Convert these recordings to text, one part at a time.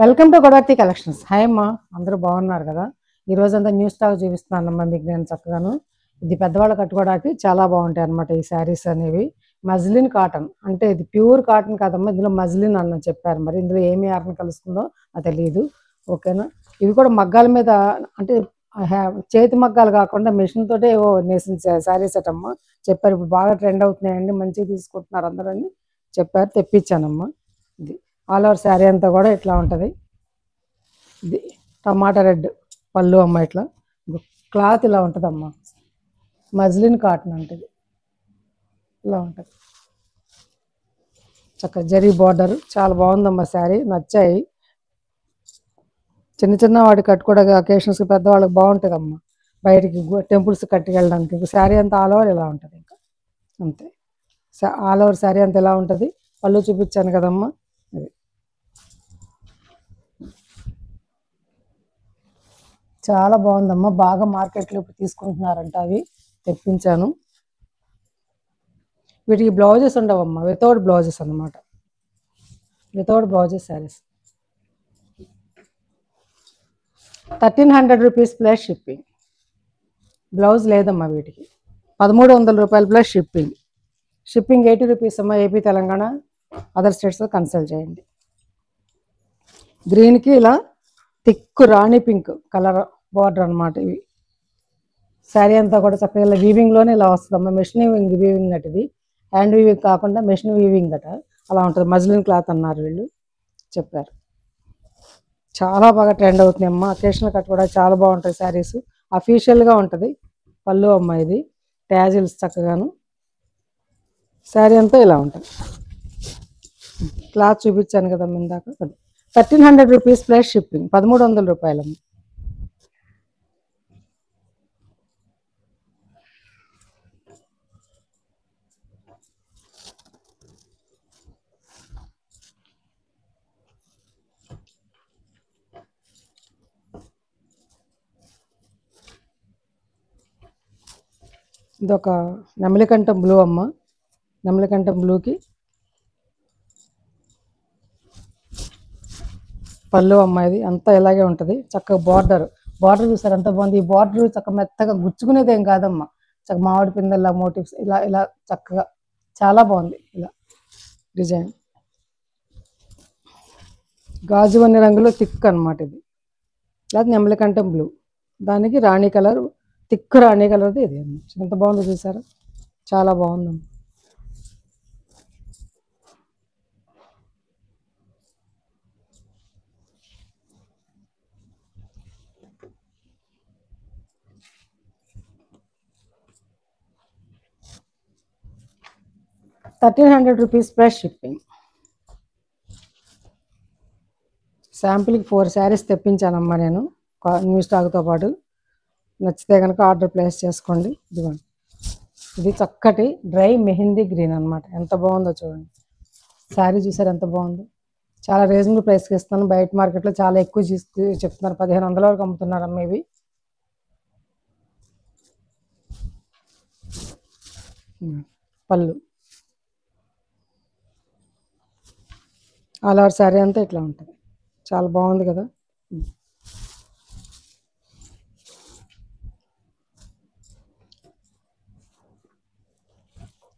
Welcome to Godavarthi collections. Hi అమ్మా, అందరూ బాగున్నారు కదా? ఈ రోజంతా న్యూ స్టాక్ చూపిస్తున్నానమ్మా మీకు నేను చక్కగాను. ఇది పెద్దవాళ్ళు కట్టుకోవడానికి చాలా బాగుంటాయి అన్నమాట. ఈ శారీస్ అనేవి మజ్లిన్ కాటన్, అంటే ఇది ప్యూర్ కాటన్ కాదమ్మా, ఇందులో మజ్లిన్ అన్న చెప్పారు. మరి ఇందులో ఏమి ఆర్ని కలుస్తుందో నాకు తెలియదు. ఓకేనా? ఇవి కూడా మగ్గాల మీద, అంటే చేతి మగ్గాలు కాకుండా మిషన్ తోటే ఏవో నేసిన శారీస్ అటమ్మా చెప్పారు. ఇప్పుడు బాగా ట్రెండ్ అవుతున్నాయండి, మంచిగా తీసుకుంటున్నారు అందరూ అని చెప్పారు, తెప్పించానమ్మా. ఇది ఆల్ ఓవర్ శారీ అంతా కూడా ఇట్లా ఉంటుంది. ఇది టమాటా రెడ్ పళ్ళు అమ్మ. ఇట్లా క్లాత్ ఇలా ఉంటుందమ్మా, మజ్లిన్ కాటన్ ఉంటుంది, ఇలా ఉంటుంది. చక్కగా జరీ బార్డర్, చాలా బాగుందమ్మా శారీ, నచ్చాయి. చిన్న చిన్న వాటి కట్టుకోవడానికి అకేషన్స్కి పెద్దవాళ్ళకి బాగుంటుందమ్మా, బయటికి టెంపుల్స్ కట్టుకెళ్ళడానికి. ఇంకా శారీ అంతా ఆల్ ఓవర్ ఇలా ఉంటుంది, ఇంకా అంతే. ఆల్ ఓవర్ శారీ అంతా ఇలా ఉంటుంది. పళ్ళు చూపించాను కదమ్మా, అది చాలా బాగుందమ్మా. బాగా మార్కెట్లో ఇప్పుడు తీసుకుంటున్నారంట, అవి తెప్పించాను. వీటికి బ్లౌజెస్ ఉండవమ్మా, వితౌట్ బ్లౌజెస్ అన్నమాట, without blouses saris. 1300 rupees plus shipping. Blouse లేదమ్మా వీటికి. 1300 రూపాయలు ప్లస్ షిప్పింగ్. షిప్పింగ్ 80 రూపీస్ అమ్మా, ఏపీ తెలంగాణ అదర్ స్టేట్స్లో కన్సల్ట్ చేయండి. గ్రీన్కి ఇలా థిక్ రాణి పింక్ కలర్ బార్డర్ అనమాట. ఇవి శారీ అంతా కూడా చక్కగా ఇలా వీవింగ్లోనే ఇలా వస్తుందమ్మా. మెషిన్ వీవింగ్ అట, ఇది హ్యాండ్ వీవింగ్ కాకుండా మెషిన్ వీవింగ్ అట, అలా ఉంటుంది. మజ్లిన్ క్లాత్ అన్నారు వీళ్ళు, చెప్పారు. చాలా బాగా ట్రెండ్ అవుతుంది అమ్మ, అకేషనల్ కట్ కూడా చాలా బాగుంటాయి శారీస్. అఫీషియల్గా ఉంటుంది. పళ్ళు అమ్మ, ఇది ట్యాజిల్స్ చక్కగాను. శారీ అంతా ఇలా ఉంటుంది. క్లాత్ చూపించాను కదా ఇందాక. 1300 రూపీస్ ప్లస్ షిప్పింగ్, 1300 రూపాయలమ్మ. ఇదొక నెమలికంఠం బ్లూ అమ్మ. నెమలికంఠం బ్లూకి పళ్ళు అమ్మ, ఇది అంతా ఇలాగే ఉంటుంది. చక్కగా బార్డర్ చూసారు ఎంత బాగుంది. ఈ బార్డర్ చక్కగా మెత్తగా గుచ్చుకునేది ఏం కాదమ్మా, చక్కగా మామిడి పిందెల్లా మోటివ్స్ ఇలా ఇలా చక్కగా చాలా బాగుంది. ఇలా డిజైన్ గాజు అనే రంగులో థిక్ అనమాట. ఇది లేదా నెమలికంఠం బ్లూ, దానికి రాణి కలర్, థిక్ రాణి కలర్ది ఇది. ఎంత బాగుందో చూసారా, చాలా బాగుందమ్మా. ₹1300 ప్లస్ షిప్పింగ్. శాంపిల్కి 4 శారీస్ తెప్పించానమ్మా నేను, న్యూ స్టాక్తో పాటు. నచ్చితే కనుక ఆర్డర్ ప్లేస్ చేసుకోండి. ఇదిగోండి, ఇది చక్కటి డ్రై మెహందీ గ్రీన్ అనమాట. ఎంత బాగుందో చూడండి. శారీ చూసారు ఎంత బాగుందో. చాలా రీజనబుల్ ప్రైస్కి ఇస్తాను. బయట మార్కెట్లో చాలా ఎక్కువ చెప్తున్నారు, 1500 వరకు అమ్ముతున్నారమ్మా ఇవి. పళ్ళు ఆల్ ఓవర్ శారీ అంతా ఇట్లా ఉంటుంది. చాలా బాగుంది కదా.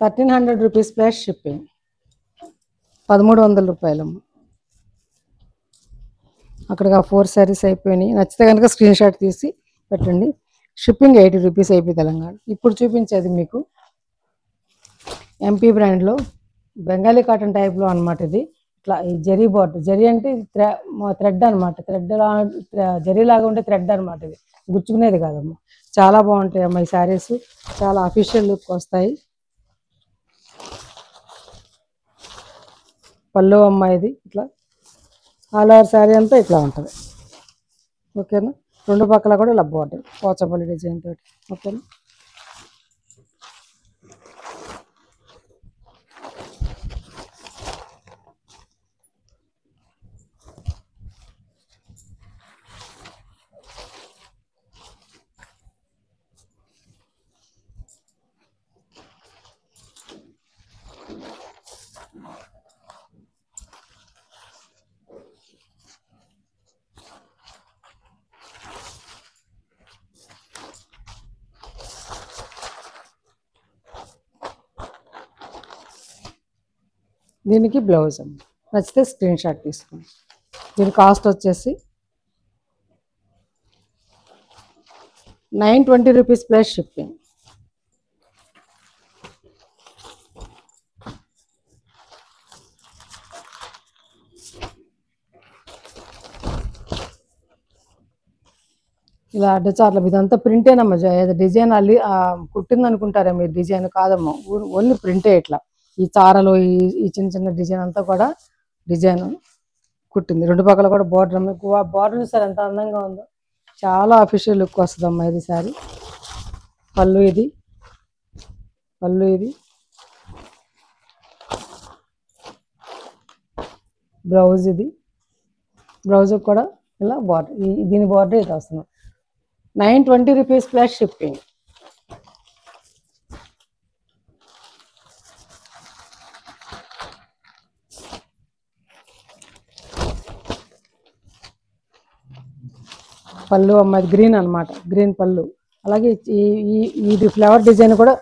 1300 రూపీస్ ప్లస్ షిప్పింగ్, 1300 రూపాయలమ్మ. అక్కడికి ఆ 4 శారీస్ అయిపోయినాయి. నచ్చితే కనుక స్క్రీన్ షాట్ తీసి పెట్టండి. Shipping 80 rupees AP Telangana. ఇప్పుడు చూపించేది మీకు ఎంపీ బ్రాండ్లో బెంగాలీ కాటన్ టైప్లో అనమాట. ఇది ఇట్లా ఈ జరీ బార్డర్, జరీ అంటే థ్రెడ్ అనమాట. జరీ లాగా ఉంటే థ్రెడ్ అనమాట. ఇది గుచ్చుకునేది కాదమ్మా. చాలా బాగుంటాయి అమ్మా ఈ శారీస్, చాలా అఫీషియల్ లుక్ వస్తాయి. పళ్ళు అమ్మ, ఇది ఇట్లా ఆల్ ఓవర్ శారీ అంతా ఇట్లా ఉంటుంది. ఓకేనా? రెండు పక్కల కూడా ఇలా బార్డర్ పోచపల్లి డిజైన్ తోటి. ఓకేనా? దీనికి బ్లౌజ్ అండి. నచ్చితే స్క్రీన్ షాట్ తీసుకోండి. దీని కాస్ట్ వచ్చేసి 920 రూపీస్ ప్లస్ షిప్పింగ్. ఇలా అడ్డచార్ల ఇదంతా ప్రింటేనమ్మా. డిజైన్ అల్లి కుట్టింది అనుకుంటారా మీరు? డిజైన్ కాదమ్మా, ఓన్లీ ప్రింటే. ఇట్లా ఈ చారలు, ఈ చిన్న చిన్న డిజైన్ అంతా కూడా డిజైన్ కుట్టింది. రెండు పక్కల కూడా బోర్డర్. బోర్డర్ చూసారు ఎంత అందంగా ఉందో. చాలా అఫీషియల్ లుక్ వస్తుందమ్మా ఇది శారీ. పళ్ళు ఇది, పళ్ళు ఇది, బ్లౌజ్ ఇది. బ్లౌజ్ కూడా ఇలా బార్డర్, దీని బార్డర్ ఇది వస్తుంది. 920 రూపీస్ ప్లస్ షిప్పింగ్. పళ్ళు అమ్మాయి గ్రీన్ అనమాట, గ్రీన్ పళ్ళు. అలాగే ఇది ఫ్లవర్ డిజైన్ కూడా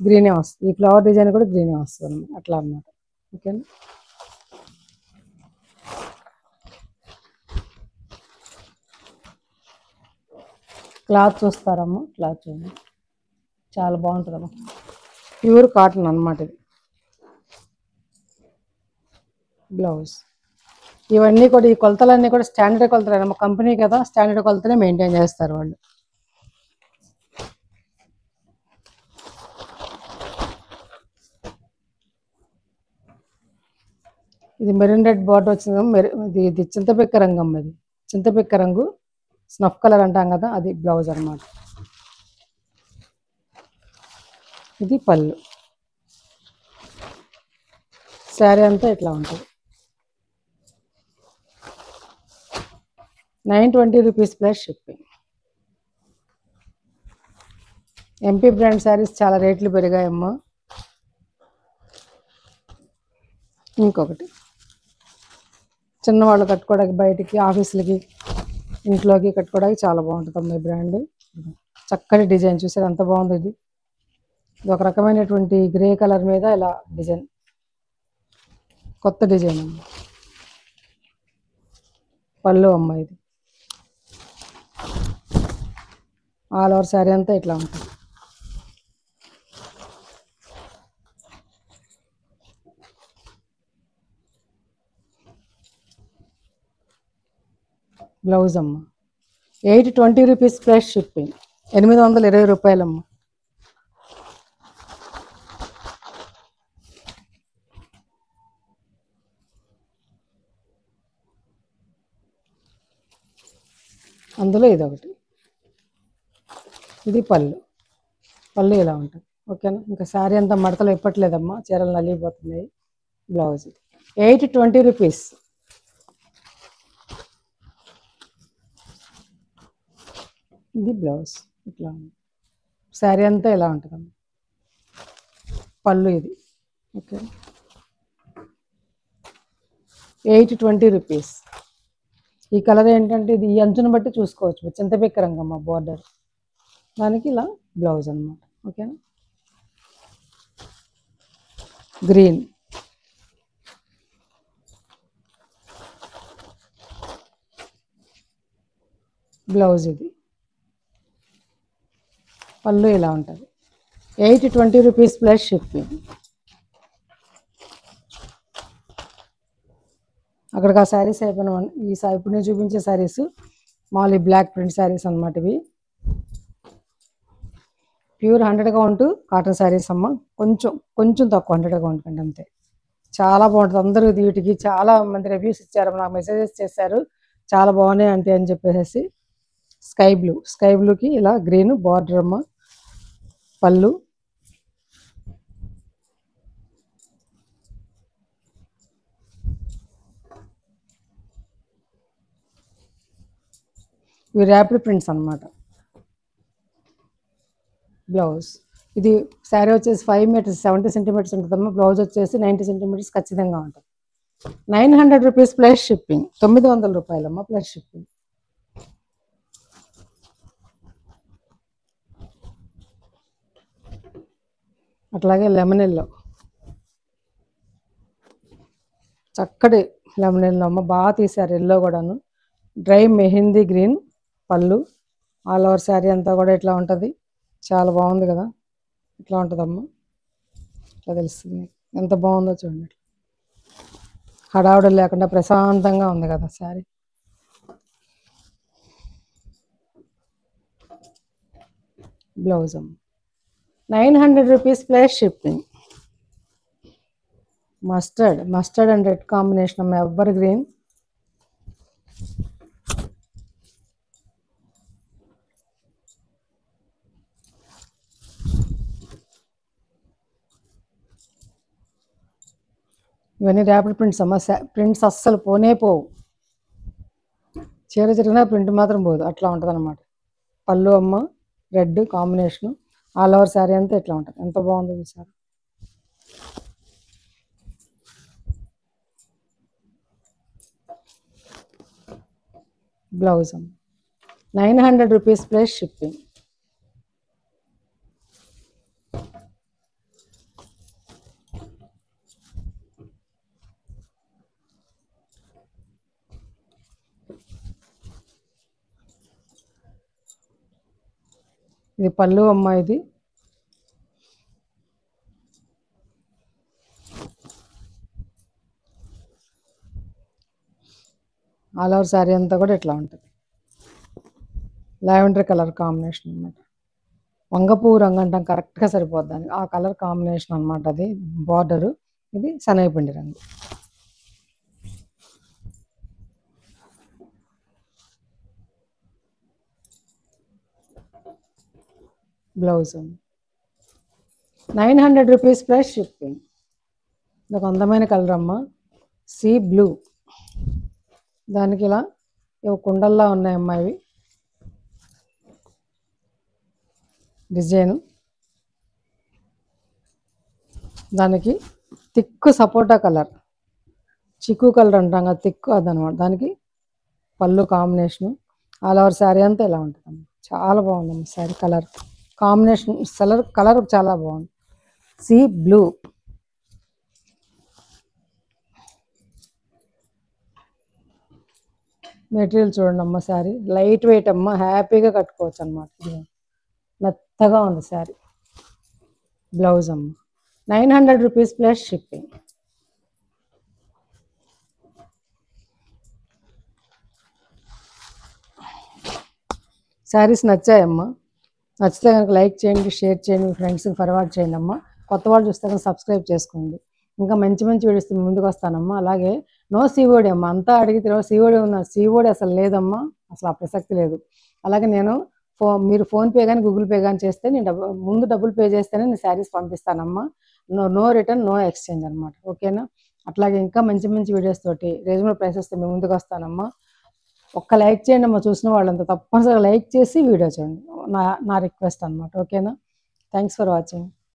గ్రీనే వస్తుంది. ఈ ఫ్లవర్ డిజైన్ కూడా గ్రీనే వస్తుంది అన్నమాట. అట్లా అన్నమాట. ఓకేనా? క్లాత్ చూస్తారమ్మా, క్లాత్ చూడండి, చాలా బాగుంటుందమ్మా. ప్యూర్ కాటన్ అన్నమాట ఇది. బ్లౌజ్ ఇవన్నీ కూడా, ఈ కొలతలన్నీ కూడా స్టాండర్డ్ కొలతలేనమ్మా. కంపెనీ కదా, స్టాండర్డ్ కొలతలే మెయింటైన్ చేస్తారు వాళ్ళు. ఇది మెరూన్ రెడ్ బార్డర్ వచ్చింది. ఇది చింతపిక్క రంగు అమ్మ. ఇది చింతపిక్క రంగు, స్నఫ్ కలర్ అంటాం కదా, అది బ్లౌజ్ అనమాట. ఇది పళ్ళు. శారీ అంతా ఇట్లా ఉంటుంది. 920 rupees plus shipping. MP brand saris చాలా రేట్లు పెరిగాయమ్మా. ఇంకొకటి చిన్నవాళ్ళు కట్టుకోవడానికి, బయటికి, ఆఫీసులకి, ఇంట్లోకి కట్టుకోవడానికి చాలా బాగుంటుంది అమ్మాయి బ్రాండ్. చక్కటి డిజైన్ చూసారు ఎంత బాగుంది. ఇది ఒక రకమైనటువంటి గ్రే కలర్ మీద ఇలా డిజైన్, కొత్త డిజైన్ అమ్మ. పళ్ళు అమ్మ ఇది. ఆల్ ఓవర్ శారీ అంతా ఇట్లా ఉంటుంది. బ్లౌజ్ అమ్మ 820 రూపీస్ ప్లస్ షిప్పింగ్. 820 రూపాయలమ్మ. అందులో ఇదొకటి. ఇది పళ్ళు. పళ్ళు ఇలా ఉంటుంది. ఓకేనా? ఇంకా శారీ అంతా మడతలు ఇప్పట్లేదమ్మా, చీరలు నలిగిపోతున్నాయి. Blouse 820 rupees. ఇది బ్లౌజ్ ఇట్లా ఉంది. శారీ అంతా ఇలా ఉంటుందమ్మా. పళ్ళు ఇది. Okay, 820 rupees. ఈ కలర్ ఏంటంటే ఇది ఈ అంచును బట్టి చూసుకోవచ్చు. చింతపిక్క రంగమ్మ బార్డర్, దానికి ఇలా బ్లౌజ్ అనమాట. ఓకేనా? గ్రీన్, బ్లౌజ్ ఇది. పళ్ళు ఇలా ఉంటుంది. 820 రూపీస్ ప్లస్ షిప్పింగ్. అక్కడికి ఆ శారీస్ అయిపోయినా, ఈ ఇప్పుడు నేను చూపించే శారీస్ మామూలు బ్లాక్ ప్రింట్ శారీస్ అనమాట. ఇవి ప్యూర్ 100 కౌంట్ కాటన్ శారీస్ అమ్మ. కొంచెం కొంచెం తక్కువ 100 కౌంట్ కంటే, అంతే. చాలా బాగుంటుంది. అందరూ వీటికి చాలా మంది రివ్యూస్ ఇచ్చారు, నాకు మెసేజెస్ చేశారు, చాలా బాగున్నాయి అంటే అని చెప్పేసి. స్కై బ్లూకి ఇలా గ్రీన్ బార్డర్ అమ్మ. పళ్ళు, ఇవి ర్యాపిడ్ ప్రింట్స్ అనమాట. బ్లౌజ్ ఇది. శారీ వచ్చేసి 5 మీటర్స్ 70 సెంటీమీటర్స్ ఉంటుందమ్మా. బ్లౌజ్ వచ్చేసి 90 సెంటీమీటర్స్ ఖచ్చితంగా ఉంటుంది. 900 రూపీస్ ప్లస్ షిప్పింగ్. 900 రూపాయలమ్మా ప్లస్ షిప్పింగ్. అట్లాగే లెమన్ ఎల్లో, చక్కటి లెమన్ ఎల్లో అమ్మ, బాగా తీశారు ఎల్లో కూడాను. డ్రై మెహందీ గ్రీన్ పళ్ళు, ఆల్ ఓవర్ శారీ అంతా కూడా ఇట్లా ఉంటుంది. చాలా బాగుంది కదా, ఇట్లా ఉంటుందమ్మా. ఇట్లా తెలుస్తుంది ఎంత బాగుందో చూడండి. హడావుడి లేకుండా ప్రశాంతంగా ఉంది కదా శారీ. బ్లౌజ్ అమ్మ 900 rupees plus shipping. Mustard and red combination అమ్మ, ఎవర్ గ్రీన్. ఇవన్నీ ర్యాపిడ్ ప్రింట్స్ అమ్మ. ప్రింట్స్ అస్సలు పోనే పోవు. చీర చిరిగినా ప్రింట్ మాత్రం పోదు, అట్లా ఉంటుంది అనమాట. పళ్ళు అమ్మ red combination, all over sari అంతా ఇట్లా ఉంటుంది. ఎంత బాగుంది చూసారు. బ్లౌజ్ అమ్మ 900 రూపీస్ ప్లస్ షిప్పింగ్. ఇది పళ్ళు అమ్మ, ఇది ఆల్ ఓవర్ శారీ అంతా కూడా ఇట్లా ఉంటుంది. లావెండర్ కలర్ కాంబినేషన్ అనమాట. వంగపువ్వు రంగు అంటాం, కరెక్ట్గా సరిపోద్ది దానికి. ఆ కలర్ కాంబినేషన్ అనమాట. అది బార్డరు, ఇది శనగపిండి రంగు. Blouse 900 rupees plus shipping. ఇది ఒక అందమైన కలర్ అమ్మ, సీ బ్లూ. దానికి ఇలా కుండల్లా ఉన్నాయమ్మా ఇవి డిజైను. దానికి థిక్ సపోటా కలర్, చిక్కు కలర్ అంటాం కదా, థిక్ అదనమాట. దానికి పళ్ళు కాంబినేషను, ఆల్ ఓవర్ శారీ అంతా ఇలా ఉంటుందమ్మా. చాలా బాగుందమ్మా శారీ. కలర్ కాంబినేషన్, కలర్ చాలా బాగుంది. Sea blue. మెటీరియల్ చూడండి అమ్మ, శారీ లైట్ వెయిట్ అమ్మ, హ్యాపీగా కట్టుకోవచ్చు అనమాట. మెత్తగా ఉంది శారీ. బ్లౌజ్ అమ్మ 900 రూపీస్ ప్లస్ షిప్పింగ్. శారీస్ నచ్చాయమ్మా? నచ్చితే కనుక లైక్ చేయండి, షేర్ చేయండి, మీ ఫ్రెండ్స్కి ఫార్వర్డ్ చేయండి అమ్మా. కొత్త వాళ్ళు చూస్తే కనుక సబ్స్క్రైబ్ చేసుకోండి. ఇంకా మంచి మంచి వీడియోస్ ముందుకు వస్తానమ్మా. అలాగే నో సీఓడి అమ్మ, అంతా అడిగితే సీఓడి ఉన్నా, సీఓడి అసలు లేదమ్మా, అసలు ఆ ప్రసక్తి లేదు. అలాగే నేను మీరు ఫోన్పే కానీ గూగుల్ పే కానీ చేస్తే నేను ముందు డబ్బులు పే చేస్తేనే నేను శారీస్ పంపిస్తానమ్మా. నో రిటర్న్, నో ఎక్స్చేంజ్ అనమాట. ఓకేనా? అట్లాగే ఇంకా మంచి మంచి వీడియోస్ తోటి రీజనబుల్ ప్రైసెస్తో మేము ముందుకు వస్తానమ్మా. ఒక్క లైక్ చేయండి అమ్మా, చూసిన వాళ్ళంతా తప్పనిసరిగా లైక్ చేసి వీడియో చూడండి, నా రిక్వెస్ట్ అనమాట. ఓకేనా? Thanks for watching.